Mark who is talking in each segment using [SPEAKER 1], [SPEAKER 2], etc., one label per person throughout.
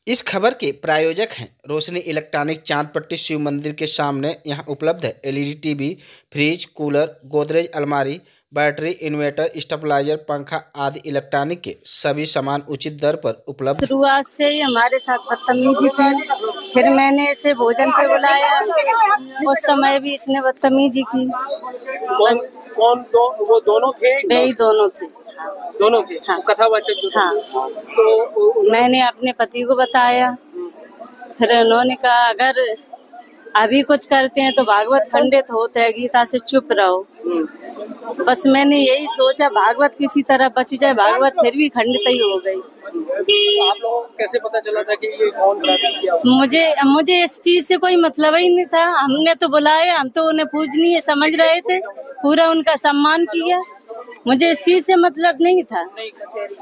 [SPEAKER 1] इस खबर के प्रायोजक हैं रोशनी इलेक्ट्रॉनिक, चांदपट्टी शिव मंदिर के सामने। यहाँ उपलब्ध है LED TV, fridge, cooler, Godrej अलमारी, बैटरी, इन्वर्टर, स्टेबलाइजर, पंखा आदि इलेक्ट्रॉनिक के सभी सामान उचित दर पर उपलब्ध।
[SPEAKER 2] शुरुआत से ही हमारे साथ बदतमीजी की, फिर मैंने इसे भोजन पे बुलाया, उस समय भी इसने बदतमीजी की। बस
[SPEAKER 3] वो दोनों थे?
[SPEAKER 2] वे ही दोनों थे।
[SPEAKER 3] दोनों थे?
[SPEAKER 2] हाँ।
[SPEAKER 3] कथावाचक जो थे।
[SPEAKER 2] हाँ।
[SPEAKER 3] तो
[SPEAKER 2] मैंने अपने पति को बताया, फिर उन्होंने कहा अगर अभी कुछ करते हैं तो भागवत खंडित होते है, गीता से चुप रहो। बस मैंने यही सोचा भागवत किसी तरह बच जाए, भागवत फिर भी खंडित ही हो गई।
[SPEAKER 3] आप लोगों को कैसे पता चला था कि ये कौन किया?
[SPEAKER 2] मुझे इस चीज से कोई मतलब ही नहीं था। हमने तो बुलाया, हम तो उन्हें पूजनीय समझ रहे थे, पूरा उनका सम्मान किया। मुझे इस चीज से मतलब नहीं था।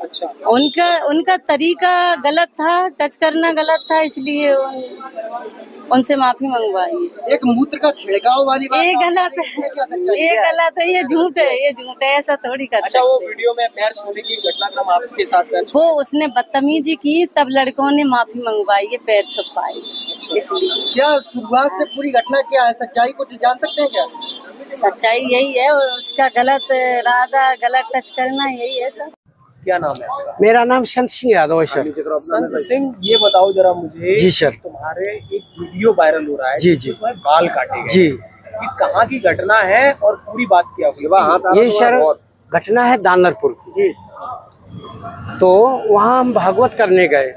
[SPEAKER 3] अच्छा।
[SPEAKER 2] उनका तरीका गलत था, टच करना गलत था, इसलिए उनसे माफी मंगवाई।
[SPEAKER 4] एक मूत्र का छिड़काव वाली बात
[SPEAKER 2] ये गलत है, ये झूठ है, ऐसा थोड़ी कर सकते।
[SPEAKER 3] अच्छा, वो वीडियो में पैर छूने की घटनाक्रम आपके साथ
[SPEAKER 2] वो उसने बदतमीजी की, तब लड़कों ने माफी मंगवाई, ये पैर छुपाई। इसलिए
[SPEAKER 4] क्या शुरुआत से पूरी घटना क्या है, सच्चाई कुछ जान सकते हैं क्या?
[SPEAKER 2] सच्चाई यही है, उसका गलत इरादा, गलत टच करना, यही है सर।
[SPEAKER 3] क्या नाम है आपका?
[SPEAKER 5] मेरा नाम संत सिंह यादव है सर।
[SPEAKER 3] संत सिंह, ये बताओ जरा मुझे।
[SPEAKER 5] जी सर।
[SPEAKER 3] तुम्हारे एक वीडियो वायरल हो रहा है
[SPEAKER 5] जी
[SPEAKER 3] जिसमें बाल काटे गए।
[SPEAKER 5] जी।
[SPEAKER 3] ये कहाँ की घटना है और पूरी बात क्या हुई?
[SPEAKER 5] ये सर घटना है दानरपुर की। तो वहाँ हम भागवत करने गए,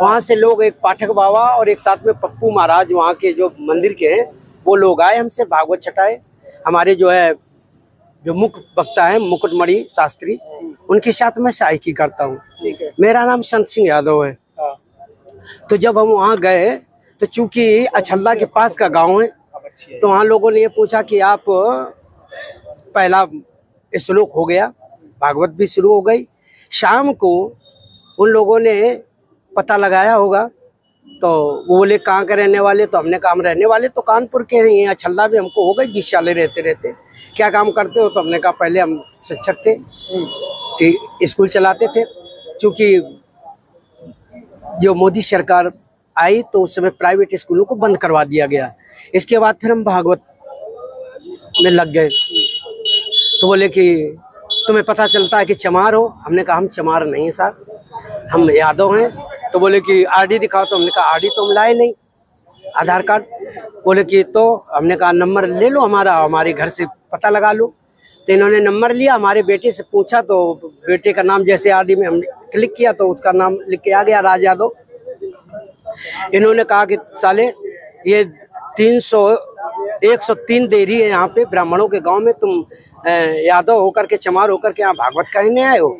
[SPEAKER 5] वहाँ से लोग, एक पाठक बाबा और एक साथ में पप्पू महाराज वहाँ के जो मंदिर के हैं, वो लोग आए, हमसे भागवत छटाए। हमारे जो मुख्य वक्ता है मुकुटमणि शास्त्री, उनके साथ मैं सहायकी करता हूँ। मेरा नाम संत सिंह यादव है। तो जब हम वहाँ गए तो चूंकि अछल्ला के पास का गांव है, तो वहाँ लोगों ने ये पूछा कि आप, पहला श्लोक हो गया, भागवत भी शुरू हो गई। शाम को उन लोगों ने पता लगाया होगा, तो वो बोले कहाँ के रहने वाले? तो हमने कहा हम रहने वाले तो कानपुर के हैं, ये अछल्ला भी हमको हो गई 20 साल रहते। क्या काम करते हो? तो हमने कहा पहले हम शिक्षक थे, स्कूल चलाते थे। क्योंकि जो मोदी सरकार आई तो उस समय प्राइवेट स्कूलों को बंद करवा दिया गया। इसके बाद फिर हम भागवत में लग गए। तो बोले कि तुम्हें पता चलता है कि चमार हो? हमने कहा हम चमार नहीं है साहब, हम यादव हैं। तो बोले कि आरडी दिखाओ। तो हमने कहा आरडी तो हम लाए नहीं, आधार कार्ड। बोले कि तो हमने कहा नंबर ले लो हमारा, हमारे घर से पता लगा लो। तो इन्होंने नंबर लिया, हमारे बेटे से पूछा, तो बेटे का नाम जैसे आरडी में हमने क्लिक किया तो उसका नाम लिख के आ गया, राज यादव। इन्होंने कहा कि साले ये 103 देरी है यहाँ पे ब्राह्मणों के गाँव में, तुम यादव होकर के, चमार होकर के यहाँ भागवत कहने आए हो।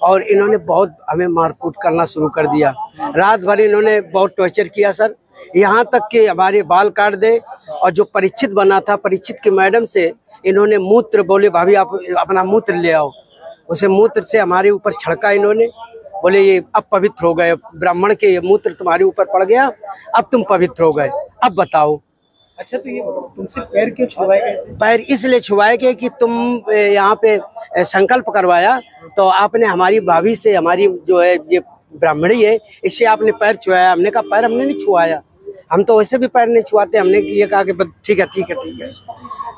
[SPEAKER 5] और इन्होंने बहुत हमें मारकूट करना शुरू कर दिया। रात भर इन्होंने बहुत टॉर्चर किया सर, यहाँ तक कि हमारे बाल काट दे। और जो परीक्षित बना था, परीक्षित की मैडम से इन्होंने मूत्र, बोले भाभी आप अपना मूत्र ले आओ, उसे मूत्र से हमारे ऊपर छड़का इन्होंने। बोले ये अब पवित्र हो गए, ब्राह्मण के ये मूत्र तुम्हारे ऊपर पड़ गया, अब तुम पवित्र हो गए, अब बताओ।
[SPEAKER 3] अच्छा, तो ये तुमसे पैर क्यों छुआए गए?
[SPEAKER 5] पैर इसलिए छुआए गए कि तुम यहाँ पे संकल्प करवाया, तो आपने हमारी भाभी से, हमारी जो है ये ब्राह्मणी है, इससे आपने पैर छुआया। हमने कहा पैर हमने नहीं छुआया, हम तो वैसे भी पैर नहीं छुआते। हमने ये कहा कि ठीक है।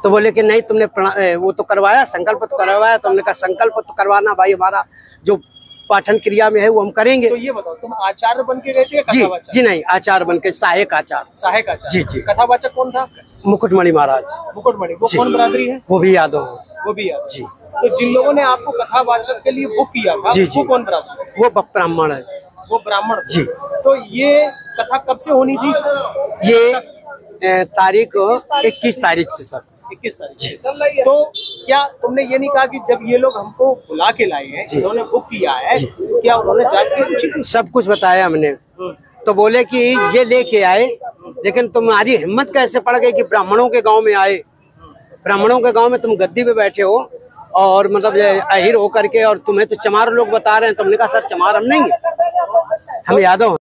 [SPEAKER 5] तो बोले कि नहीं, तुमने वो तो करवाया, संकल्प तो करवाया। तो हमने कहा संकल्प तो करवाना भाई, हमारा जो पाठन क्रिया में है वो हम करेंगे।
[SPEAKER 3] तो ये बताओ, तुम आचार्य बन के गए थे?
[SPEAKER 5] जी नहीं, आचार्य बन के, सहायक आचार्य। जी।
[SPEAKER 3] कथावाचक कौन था?
[SPEAKER 5] मुकुटमणि महाराज।
[SPEAKER 3] मुकुटमणि, वो कौन बरादरी है?
[SPEAKER 5] वो भी यादव।
[SPEAKER 3] वो भी यादव।
[SPEAKER 5] जी।
[SPEAKER 3] तो जिन लोगों ने आपको कथावाचक के लिए बुक किया था, वो कौन बरादरी?
[SPEAKER 5] वो ब्राह्मण है।
[SPEAKER 3] वो ब्राह्मण?
[SPEAKER 5] जी।
[SPEAKER 3] तो ये कथा कब से होनी थी?
[SPEAKER 5] ये तारीख 21 तारीख से सर।
[SPEAKER 3] 21 तारीख। तो क्या तुमने ये नहीं कहा कि जब ये लोग हमको बुला के लाए हैं, इन्होंने बुक किया है, क्या उन्होंने जाके
[SPEAKER 5] सब कुछ बताया हमने? तो बोले कि ये लेके आए, लेकिन तुम्हारी हिम्मत कैसे पड़ गई कि ब्राह्मणों के गांव में आए? ब्राह्मणों के गांव में तुम गद्दी पे बैठे हो और मतलब अहिर होकर के, और तुम्हें तो चमार लोग बता रहे हैं। तुमने कहा सर चमार हम नहीं, हम यादव हैं।